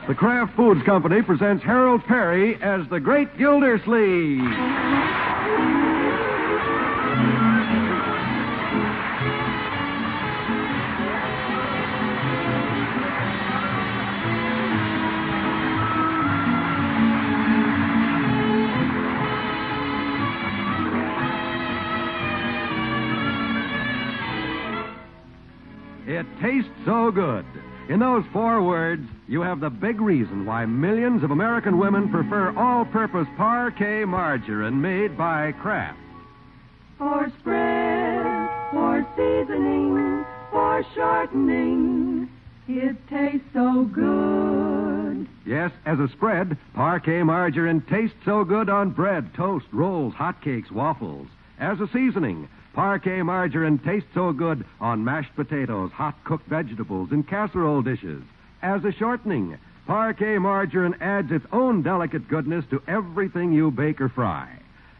The Kraft Foods Company presents Harold Perry as the Great Gildersleeve. It tastes so good. In those 4 words, you have the big reason why millions of American women prefer all-purpose parquet margarine made by Kraft. For spread, for seasoning, for shortening, it tastes so good. Yes, as a spread, parquet margarine tastes so good on bread, toast, rolls, hotcakes, waffles. As a seasoning, parquet margarine tastes so good on mashed potatoes, hot-cooked vegetables, and casserole dishes. As a shortening, parquet margarine adds its own delicate goodness to everything you bake or fry.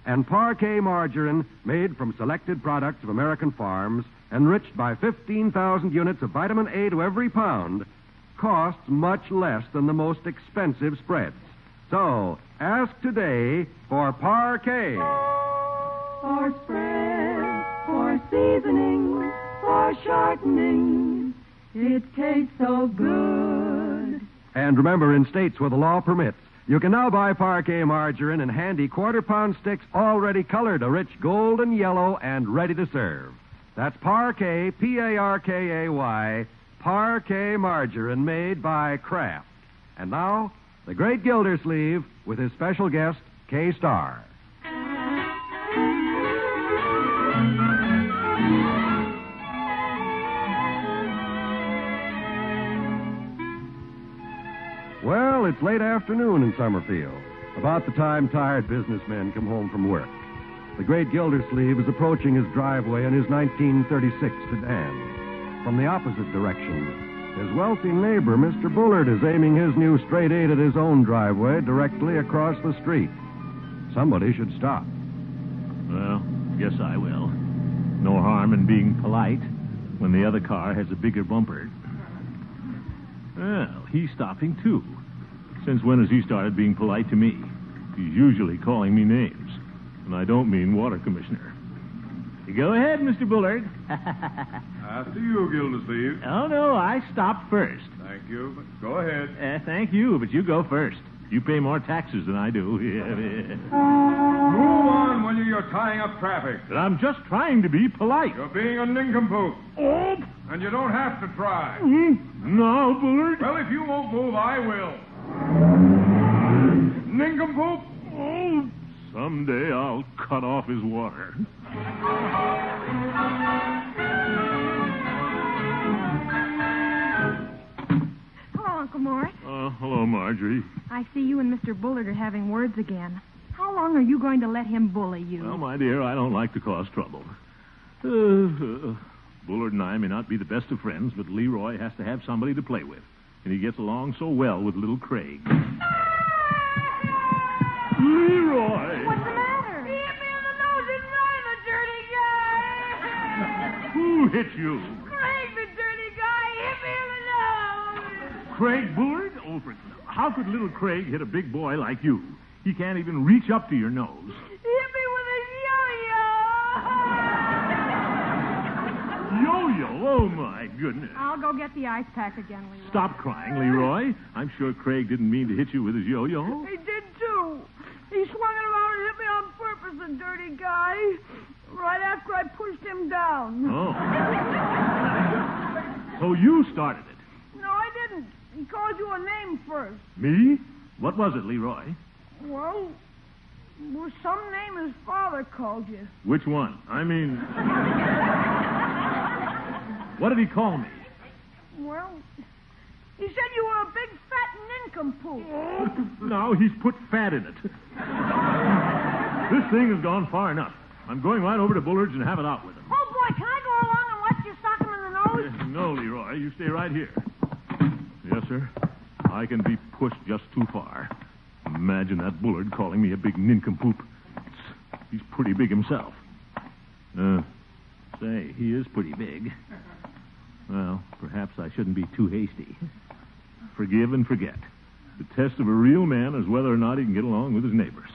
And parquet margarine, made from selected products of American farms, enriched by 15,000 units of vitamin A to every pound, costs much less than the most expensive spreads. So, ask today for parquet. For spread, for seasoning, for shortening, it tastes so good. And remember, in states where the law permits, you can now buy parquet margarine in handy quarter-pound sticks already colored a rich golden yellow and ready to serve. That's parquet, P-A-R-K-A-Y, parquet margarine made by Kraft. And now, the Great Gildersleeve with his special guest, K-Star. Well, it's late afternoon in Summerfield, about the time tired businessmen come home from work. The Great Gildersleeve is approaching his driveway in his 1936 sedan. From the opposite direction, his wealthy neighbor, Mr. Bullard, is aiming his new straight 8 at his own driveway directly across the street. Somebody should stop. Well, guess I will. No harm in being polite when the other car has a bigger bumper. Well, he's stopping, too. Since when has he started being polite to me? He's usually calling me names. And I don't mean water commissioner. Go ahead, Mr. Bullard. After you, Gildersleeve. Oh, no, I stopped first. Thank you, but go ahead. Thank you, but you go first. You pay more taxes than I do. Move on, will you? You're tying up traffic. But I'm just trying to be polite. You're being a nincompoop. Oh! And you don't have to try. No, Bullard. Well, if you won't move, I will. Nincompoop. Oh, someday I'll cut off his water. Hello, Uncle Morris. Hello, Marjorie. I see you and Mr. Bullard are having words again. How long are you going to let him bully you? Well, my dear, I don't like to cause trouble. Bullard and I may not be the best of friends, but Leroy has to have somebody to play with. And he gets along so well with little Craig. Leroy! What's the matter? He hit me in the nose and ran, the dirty guy. Who hit you? Craig, the dirty guy, hit me in the nose. Craig Bullard? Oh, how could little Craig hit a big boy like you? He can't even reach up to your nose. He hit me with his yo-yo. Yo-yo? Oh, my goodness. I'll go get the ice pack again, Leroy. Stop crying, Leroy. I'm sure Craig didn't mean to hit you with his yo-yo. He did, too. He swung it around and hit me on purpose, the dirty guy. Right after I pushed him down. Oh. So you started it. No, I didn't. He called you a name first. Me? What was it, Leroy? Well, some name his father called you. Which one? I mean... What did he call me? Well, he said you were a big fat nincompoop. Now he's put fat in it. This thing has gone far enough. I'm going right over to Bullard's and have it out with him. Oh, boy, can I go along and watch you sock him in the nose? No, Leroy, you stay right here. Yes, sir. I can be pushed just too far. Imagine that Bullard calling me a big nincompoop. He's pretty big himself. Say, he is pretty big. Well, perhaps I shouldn't be too hasty. Forgive and forget. The test of a real man is whether or not he can get along with his neighbors.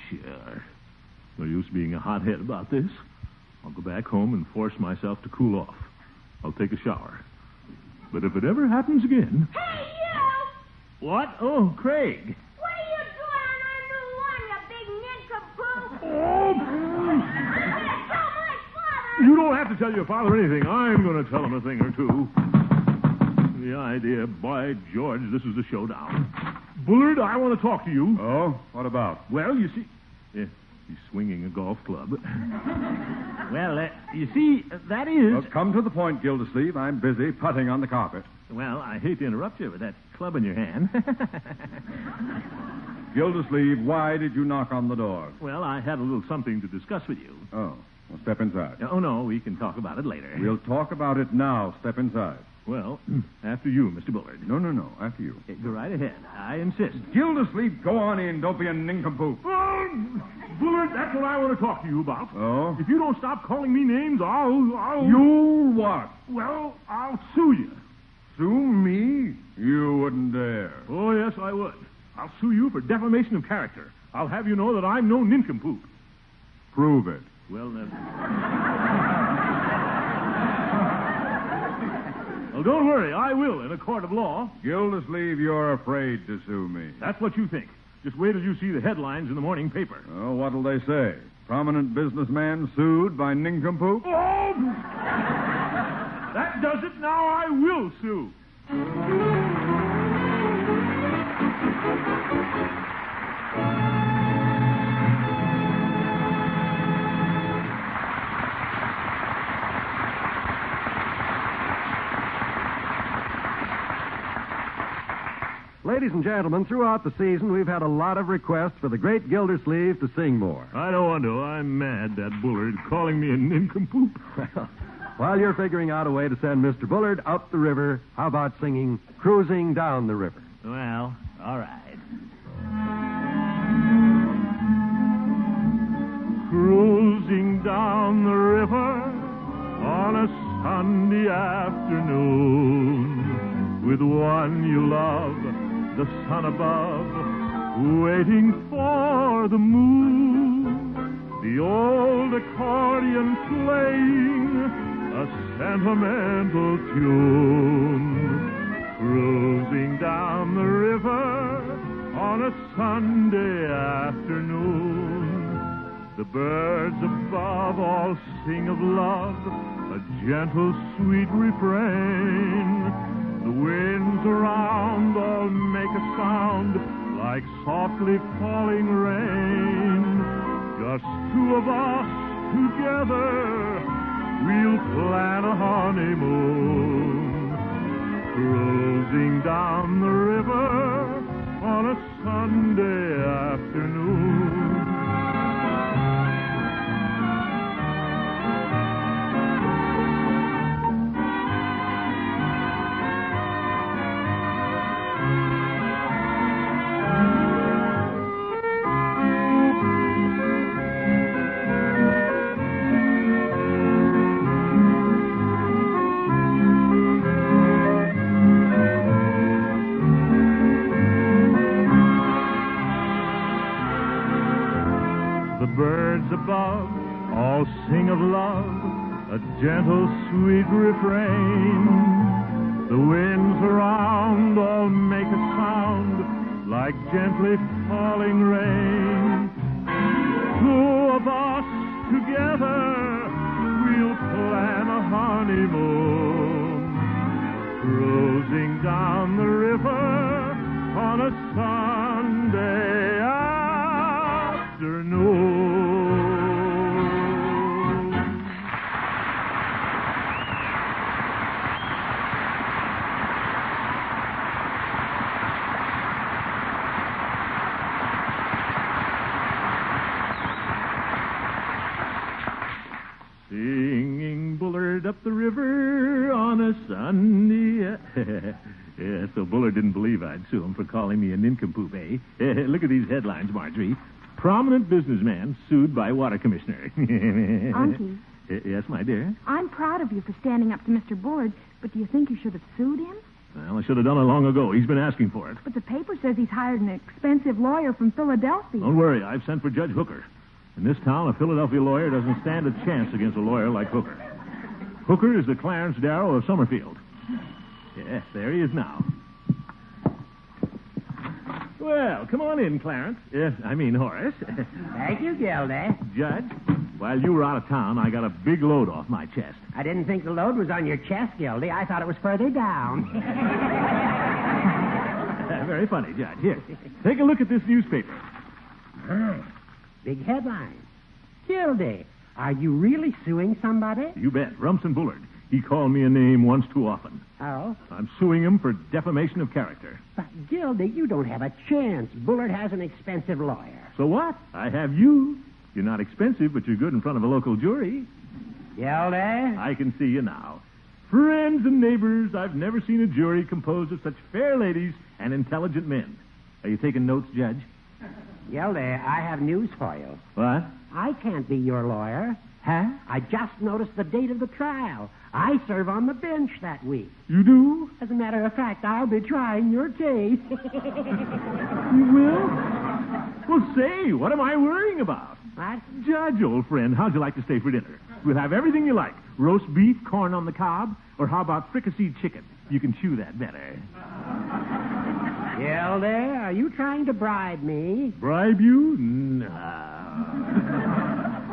Sure. No use being a hothead about this. I'll go back home and force myself to cool off. I'll take a shower. But if it ever happens again... Hey, you! What? Oh, Craig. What are you doing on our new lawn, you big nincompoop? Oh! I'm going to tell my father! You don't have to tell your father anything. I'm going to tell him a thing or two. The idea, by George, this is a showdown. Bullard, I want to talk to you. Oh? What about? Well, you see... Yeah, he's swinging a golf club. Well, you see, that is... Well, come to the point, Gildersleeve. I'm busy putting on the carpet. Well, I hate to interrupt you with that club in your hand. Gildersleeve, why did you knock on the door? Well, I had a little something to discuss with you. Oh, well, step inside. Oh, no, we can talk about it later. We'll talk about it now. Step inside. Well, after you, Mr. Bullard. No, after you. Go right ahead. I insist. Gildersleeve, go on in. Don't be a nincompoop. Oh, Bullard, that's what I want to talk to you about. Oh? If you don't stop calling me names, I'll... You what? Well, I'll sue you. Sue me? You wouldn't dare. Oh, yes, I would. I'll sue you for defamation of character. I'll have you know that I'm no nincompoop. Prove it. Well, well, don't worry. I will in a court of law. Gildersleeve, you're afraid to sue me. That's what you think. Just wait till you see the headlines in the morning paper. Oh, what'll they say? Prominent businessman sued by nincompoop? Oh! That does it. Now I will sue. Ladies and gentlemen, throughout the season, we've had a lot of requests for the great Gildersleeve to sing more. I don't want to. I'm mad, that Bullard, calling me a nincompoop. Well, while you're figuring out a way to send Mr. Bullard up the river, how about singing Cruising Down the River? Well, all right. Cruising down the river on a Sunday afternoon with one you love, the sun above, waiting for the moon. The old accordion playing a sentimental tune. Cruising down the river on a Sunday afternoon. The birds above all sing of love, a gentle, sweet refrain. The winds around all make a sound like softly falling rain. Just two of us together, we'll plan a honeymoon. Cruising down the river on a Sunday afternoon. Birds above all sing of love, a gentle, sweet refrain. The winds around all make a sound like gently falling rain. Two of us together, we'll plan a honeymoon. Cruising down the river on a Sunday afternoon. Singing Bullard up the river on a Sunday. Yeah, so Bullard didn't believe I'd sue him for calling me a nincompoop, eh? Look at these headlines, Marjorie. Prominent businessman sued by water commissioner. Unky. Yes, my dear? I'm proud of you for standing up to Mr. Bullard, but do you think you should have sued him? Well, I should have done it long ago. He's been asking for it. But the paper says he's hired an expensive lawyer from Philadelphia. Don't worry. I've sent for Judge Hooker. In this town, a Philadelphia lawyer doesn't stand a chance against a lawyer like Hooker. Hooker is the Clarence Darrow of Summerfield. Yes, there he is now. Well, come on in, Clarence. Horace. Thank you, Gildy. Judge, while you were out of town, I got a big load off my chest. I didn't think the load was on your chest, Gildy. I thought it was further down. Very funny, Judge. Here, take a look at this newspaper. Nice. Big headline. Gildy, are you really suing somebody? You bet. Rumson Bullard. He called me a name once too often. Oh? I'm suing him for defamation of character. But, Gildy, you don't have a chance. Bullard has an expensive lawyer. So what? I have you. You're not expensive, but you're good in front of a local jury. Gildy? I can see you now. Friends and neighbors, I've never seen a jury composed of such fair ladies and intelligent men. Are you taking notes, Judge? Gildy, I have news for you. What? I can't be your lawyer. Huh? I just noticed the date of the trial. I serve on the bench that week. You do? As a matter of fact, I'll be trying your case. You will? Well, say, what am I worrying about? What? Judge, old friend, how'd you like to stay for dinner? We'll have everything you like. Roast beef, corn on the cob, or how about fricasseed chicken? You can chew that better. Gildy, are you trying to bribe me? Bribe you? No.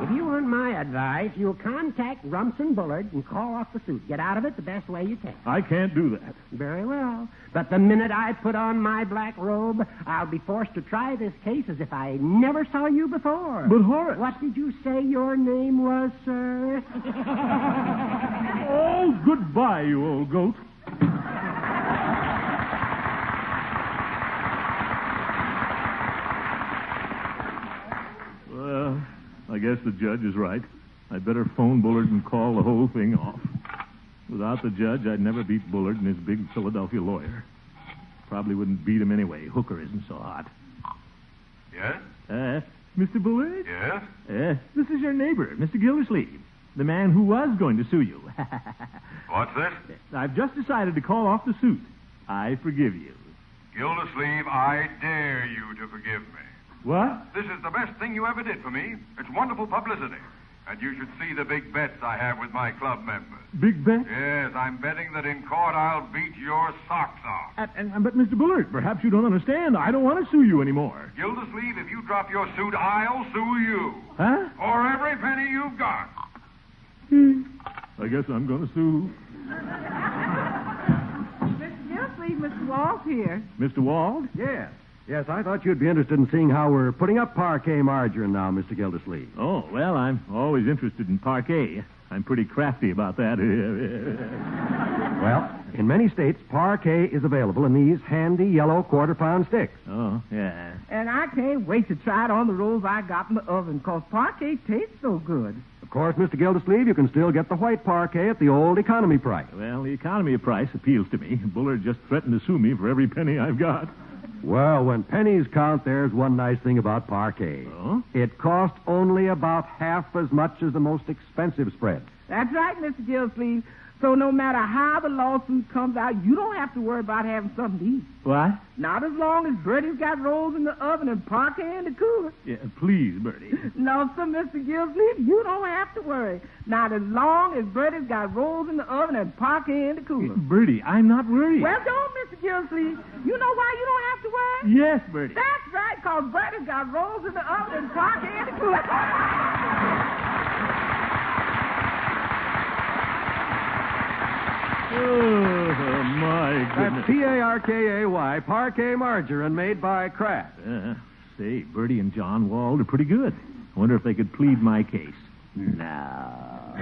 If you want my advice, you'll contact Rumson Bullard and call off the suit. Get out of it the best way you can. I can't do that. Very well. But the minute I put on my black robe, I'll be forced to try this case as if I never saw you before. But, Horace... What did you say your name was, sir? Oh, goodbye, you old goat. Well, I guess the judge is right. I'd better phone Bullard and call the whole thing off. Without the judge, I'd never beat Bullard and his big Philadelphia lawyer. Probably wouldn't beat him anyway. Hooker isn't so hot. Yes? Mr. Bullard? Yes? This is your neighbor, Mr. Gildersleeve, the man who was going to sue you. What's this? I've just decided to call off the suit. I forgive you. Gildersleeve, I dare you to forgive me. What? This is the best thing you ever did for me. It's wonderful publicity. And you should see the big bets I have with my club members. Big bet? Yes, I'm betting that in court I'll beat your socks off. But, Mr. Bullard, perhaps you don't understand. I don't want to sue you anymore. Gildersleeve, if you drop your suit, I'll sue you. Huh? For every penny you've got. I guess I'm going to sue. Mr. Gildersleeve, Mr. Wall's here. Mr. Wald? Yes, I thought you'd be interested in seeing how we're putting up parquet margarine now, Mr. Gildersleeve. Oh, well, I'm always interested in parquet. I'm pretty crafty about that. Well, in many states, parquet is available in these handy yellow quarter-pound sticks. Oh, yeah. And I can't wait to try it on the rolls I got in the oven, because parquet tastes so good. Of course, Mr. Gildersleeve, you can still get the white parquet at the old economy price. Well, the economy of price appeals to me. Bullard just threatened to sue me for every penny I've got. Well, when pennies count, there's one nice thing about parquet. Oh? It costs only about half as much as the most expensive spread. That's right, Mr. Gildersleeve. So no matter how the lawsuit comes out, you don't have to worry about having something to eat. What? Not as long as Bertie's got rolls in the oven and parquet in the cooler. Yeah, please, Bertie. No, sir, Mr. Gildersleeve, you don't have to worry. Not as long as Bertie's got rolls in the oven and parquet in the cooler. Bertie, I'm not worried. Well, don't, Mr. Gildersleeve. You know why you don't have to worry? Yes, Bertie. That's right, because Bertie's got rolls in the oven and parquet in the cooler. Oh, my goodness. That's P-A-R-K-A-Y, parquet margarine made by Kraft. Say, Bertie and John Wald are pretty good. I wonder if they could plead my case. Now.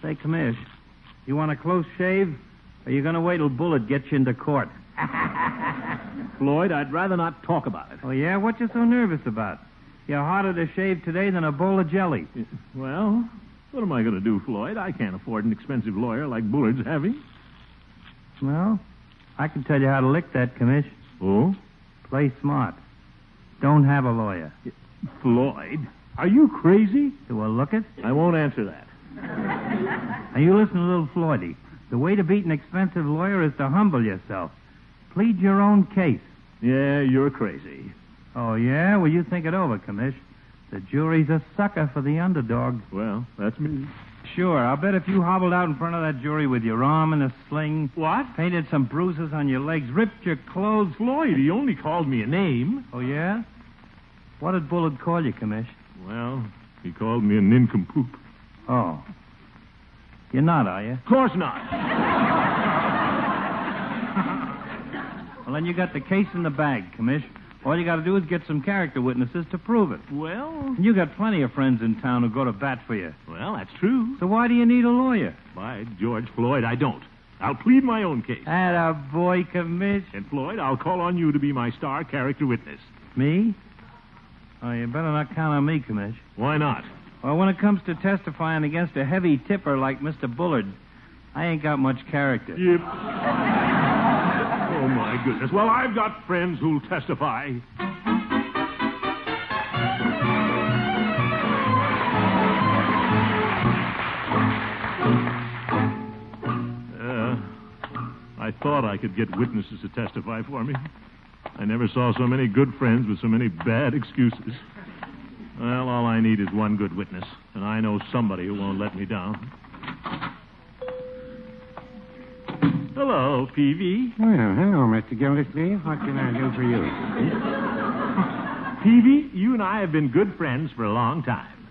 Say, Commish, you want a close shave, or you going to wait till Bullard gets you into court? Floyd, I'd rather not talk about it. Oh, yeah? What you so nervous about? You're harder to shave today than a bowl of jelly. Well, what am I going to do, Floyd? I can't afford an expensive lawyer like Bullard's having. Well, I can tell you how to lick that, Commish. Oh? Play smart. Don't have a lawyer. Floyd, are you crazy? Do I look it? I won't answer that. Now, you listen to little Floydie. The way to beat an expensive lawyer is to humble yourself. Plead your own case. Yeah, you're crazy. Oh, yeah? Well, you think it over, Commish. The jury's a sucker for the underdog. Well, that's me. Sure, I'll bet if you hobbled out in front of that jury with your arm in a sling... What? Painted some bruises on your legs, ripped your clothes... Floyd, he only called me a name. Oh, yeah? What did Bullard call you, Commish? Well, he called me a nincompoop. Oh. You're not, are you? Of course not. Well, then you got the case in the bag, Commish. All you got to do is get some character witnesses to prove it. Well... And you got plenty of friends in town who go to bat for you. Well, that's true. So why do you need a lawyer? By George Floyd, I don't. I'll plead my own case. Atta boy, Commish. And, Floyd, I'll call on you to be my star character witness. Me? Oh, you better not count on me, Commish. Why not? Well, when it comes to testifying against a heavy tipper like Mr. Bullard, I ain't got much character. Yep. Oh, my goodness. Well, I've got friends who'll testify. I thought I could get witnesses to testify for me. I never saw so many good friends with so many bad excuses. Well, all I need is one good witness, and I know somebody who won't let me down. Hello, Peavy. Well, hello, Mr. Gildersleeve. What can I do for you? Peavy, you and I have been good friends for a long time.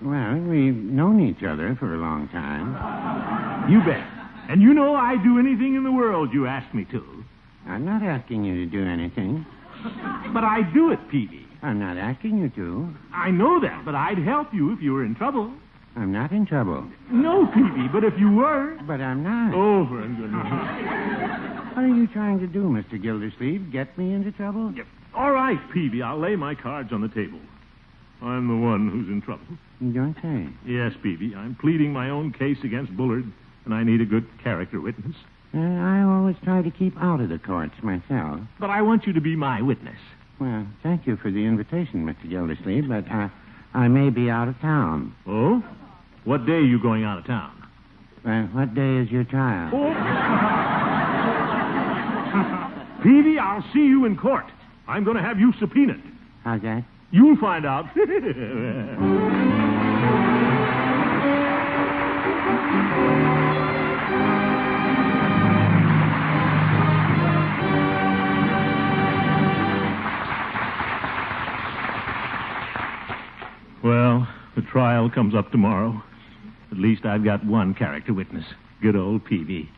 Well, we've known each other for a long time. You bet. And you know I'd do anything in the world you ask me to. I'm not asking you to do anything. But I'd do it, Peavy. I'm not asking you to. I know that, but I'd help you if you were in trouble. I'm not in trouble. No, Peavy, but if you were... But I'm not. Oh, for goodness. What are you trying to do, Mr. Gildersleeve? Get me into trouble? Yep. All right, Peavy, I'll lay my cards on the table. I'm the one who's in trouble. You don't say. Yes, Peavy, I'm pleading my own case against Bullard, and I need a good character witness. I always try to keep out of the courts myself. But I want you to be my witness. Well, thank you for the invitation, Mr. Gildersleeve, but I may be out of town. Oh? What day are you going out of town? Well, what day is your trial? Oh. Peavy, I'll see you in court. I'm going to have you subpoenaed. How's that? You'll find out. Well, the trial comes up tomorrow. At least I've got one character witness. Good old Peavy.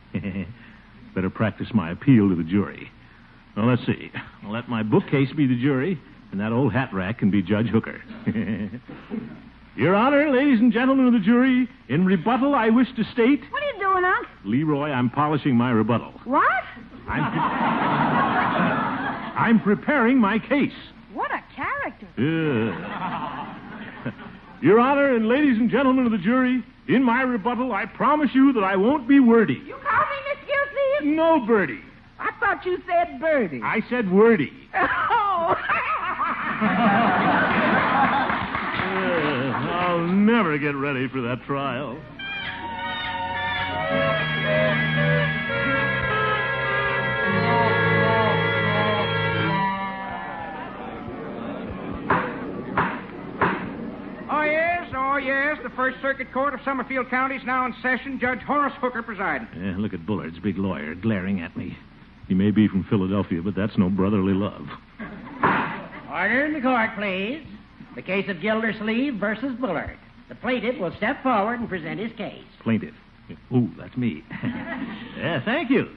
Better practice my appeal to the jury. Well, let's see. I'll let my bookcase be the jury, and that old hat rack can be Judge Hooker. Your Honor, ladies and gentlemen of the jury, in rebuttal I wish to state... What are you doing, Unc? Leroy, I'm polishing my rebuttal. What? I'm preparing my case. What a character. Your Honor, and ladies and gentlemen of the jury, in my rebuttal, I promise you that I won't be wordy. You call me Miss Gildersleeve? No, Birdie. I thought you said Birdie. I said wordy. Oh. I'll never get ready for that trial. Oh, yes. The First Circuit Court of Summerfield County is now in session. Judge Horace Hooker presiding. Yeah, look at Bullard's big lawyer glaring at me. He may be from Philadelphia, but that's no brotherly love. Order in the court, please. The case of Gildersleeve versus Bullard. The plaintiff will step forward and present his case. Plaintiff. Ooh, that's me. Yeah, thank you.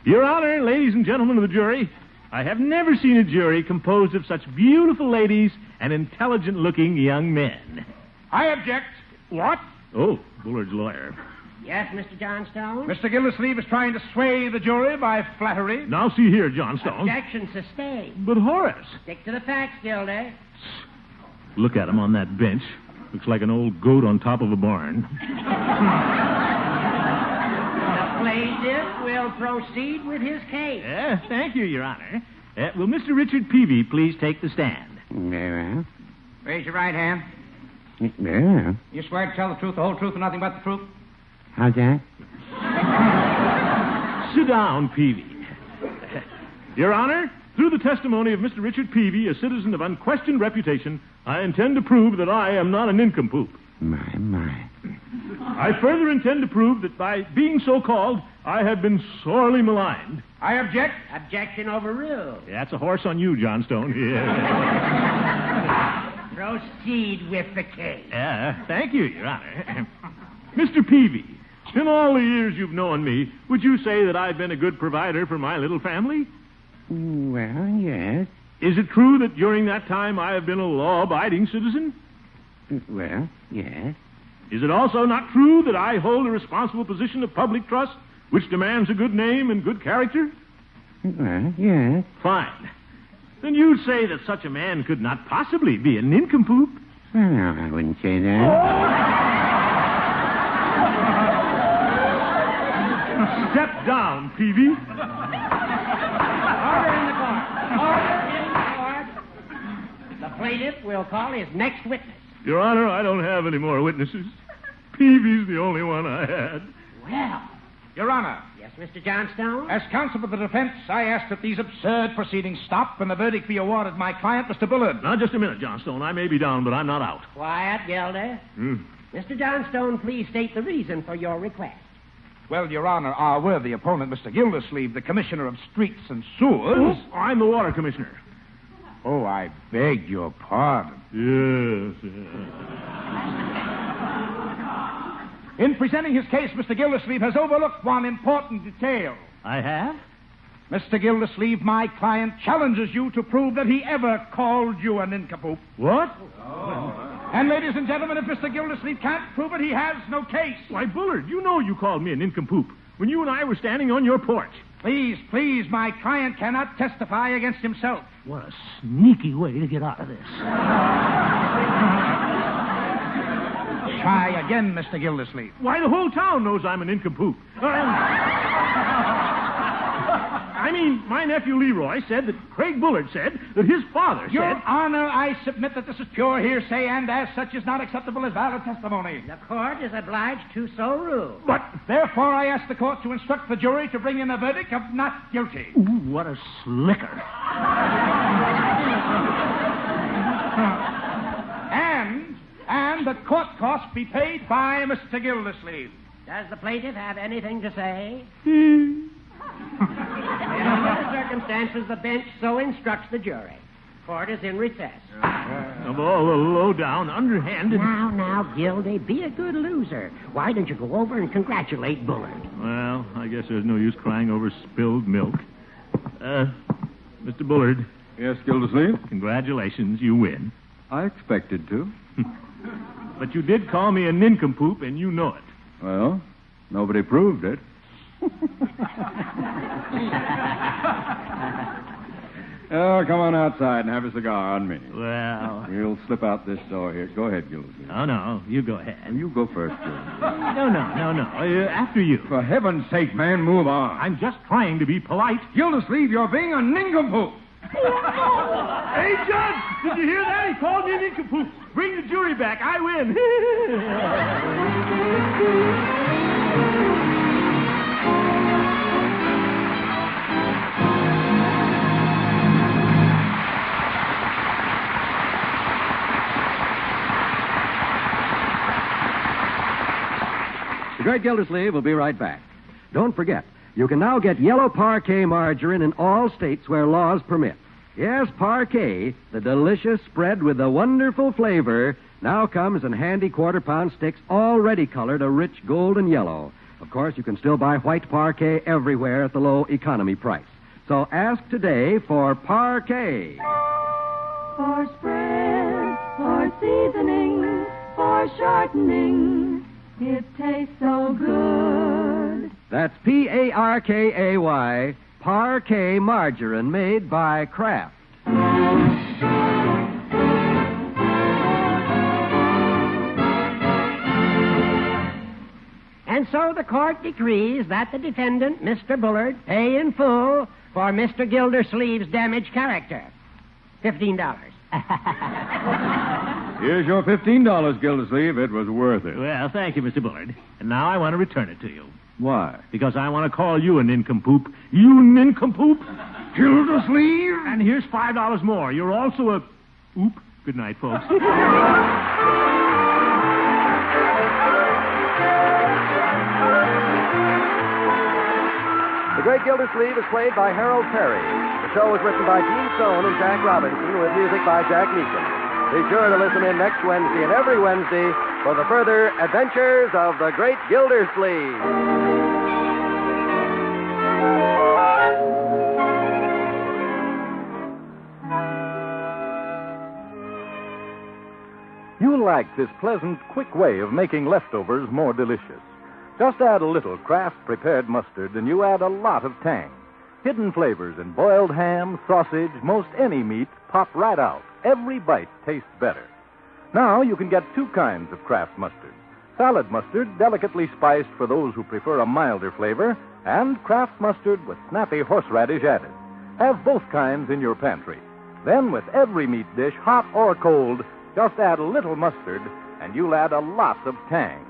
Your Honor, ladies and gentlemen of the jury, I have never seen a jury composed of such beautiful ladies and intelligent-looking young men. I object. What? Oh, Bullard's lawyer. Yes, Mr. Johnstone? Mr. Gildersleeve is trying to sway the jury by flattery. Now, see here, Johnstone. Objection sustained. But Horace. Stick to the facts, Gilder. Look at him on that bench. Looks like an old goat on top of a barn. The plaintiff will proceed with his case. Yes, thank you, Your Honor. Will Mr. Richard Peavy please take the stand? Very well. Raise your right hand. Very well. You swear to tell the truth, the whole truth, and nothing but the truth? How's that? Sit down, Peavy. Your Honor, through the testimony of Mr. Richard Peavy, a citizen of unquestioned reputation, I intend to prove that I am not a nincompoop. My. I further intend to prove that by being so called, I have been sorely maligned. I object. Objection overruled. That's a horse on you, Johnstone. Proceed with the case. Thank you, Your Honor. Mr. Peavy, in all the years you've known me, would you say that I've been a good provider for my little family? Well, yes. Is it true that during that time I have been a law-abiding citizen? Well, yes. Is it also not true that I hold a responsible position of public trust, which demands a good name and good character? Well, yes. Fine. Then you'd say that such a man could not possibly be a nincompoop. Well, no, I wouldn't say that. Step down, Peavy. Order in the court. Order in the court. The plaintiff will call his next witness. Your Honor, I don't have any more witnesses. Peavy's the only one I had. Well. Your Honor. Yes, Mr. Johnstone? As counsel for the defense, I ask that these absurd proceedings stop and the verdict be awarded my client, Mr. Bullard. Now, just a minute, Johnstone. I may be down, but I'm not out. Quiet, Gildy. Mr. Johnstone, please state the reason for your request. Well, Your Honor, our worthy opponent, Mr. Gildersleeve, the Commissioner of Streets and Sewers... I'm the Water Commissioner. Oh, I beg your pardon. Yes. In presenting his case, Mr. Gildersleeve has overlooked one important detail. I have? Mr. Gildersleeve, my client, challenges you to prove that he ever called you a nincompoop. What? And, ladies and gentlemen, if Mr. Gildersleeve can't prove it, he has no case. Why, Bullard, you know you called me a nincompoop when you and I were standing on your porch. Please, my client cannot testify against himself. What a sneaky way to get out of this. Try again, Mr. Gildersleeve. Why, the whole town knows I'm a nincompoop. I mean, my nephew Leroy said that Craig Bullard said that his father said... Your Honor, I submit that this is pure hearsay and as such is not acceptable as valid testimony. The court is obliged to so rule. But, therefore, I ask the court to instruct the jury to bring in a verdict of not guilty. Ooh, what a slicker. And the court costs be paid by Mr. Gildersleeve. Does the plaintiff have anything to say? In other circumstances, the bench so instructs the jury. Court is in recess. Of all the low-down, underhanded... Now, Gildy, be a good loser. Why don't you go over and congratulate Bullard? Well, I guess there's no use crying over spilled milk. Mr. Bullard. Yes, Gildersleeve? Congratulations, you win. I expected to. But you did call me a nincompoop, and you know it. Well, nobody proved it. Oh, come on outside and have a cigar on me. Well... We'll slip out this door here. Go ahead, Gildersleeve. Oh, no. You go ahead. You go first, Gildersleeve. No. After you. For heaven's sake, man, move on. I'm just trying to be polite. Gildersleeve, you're being a nincompoop. Hey, Judge! Did you hear that? He called me a nincompoop. Bring the jury back. I win. The great Gildersleeve will be right back. Don't forget, you can now get yellow parquet margarine in all states where laws permit. Yes, parquet, the delicious spread with the wonderful flavor, now comes in handy quarter-pound sticks already colored a rich golden yellow. Of course, you can still buy white parquet everywhere at the low economy price. So ask today for parquet. For spread, for seasoning, for shortening, it tastes so good. That's Parkay, parquet margarine made by Kraft. And so the court decrees that the defendant, Mr. Bullard, pay in full for Mr. Gildersleeve's damaged character. $15. Here's your $15, Gildersleeve. It was worth it. Well, thank you, Mr. Bullard. And now I want to return it to you. Why? Because I want to call you a nincompoop. You nincompoop! Gildersleeve? And here's $5 more. You're also a... Oop. Good night, folks. The Great Gildersleeve is played by Harold Perry. The show was written by Gene Stone and Jack Robinson with music by Jack Meacham. Be sure to listen in next Wednesday and every Wednesday for the further adventures of the Great Gildersleeve. You'll like this pleasant, quick way of making leftovers more delicious. Just add a little Kraft prepared mustard and you add a lot of tang. Hidden flavors in boiled ham, sausage, most any meat pop right out. Every bite tastes better. Now you can get two kinds of Kraft mustard. Salad mustard, delicately spiced for those who prefer a milder flavor, and Kraft mustard with snappy horseradish added. Have both kinds in your pantry. Then with every meat dish, hot or cold, just add a little mustard and you'll add a lot of tang.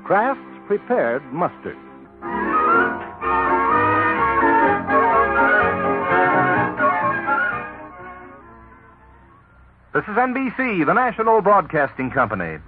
Kraft's prepared mustard. This is NBC, the national broadcasting company.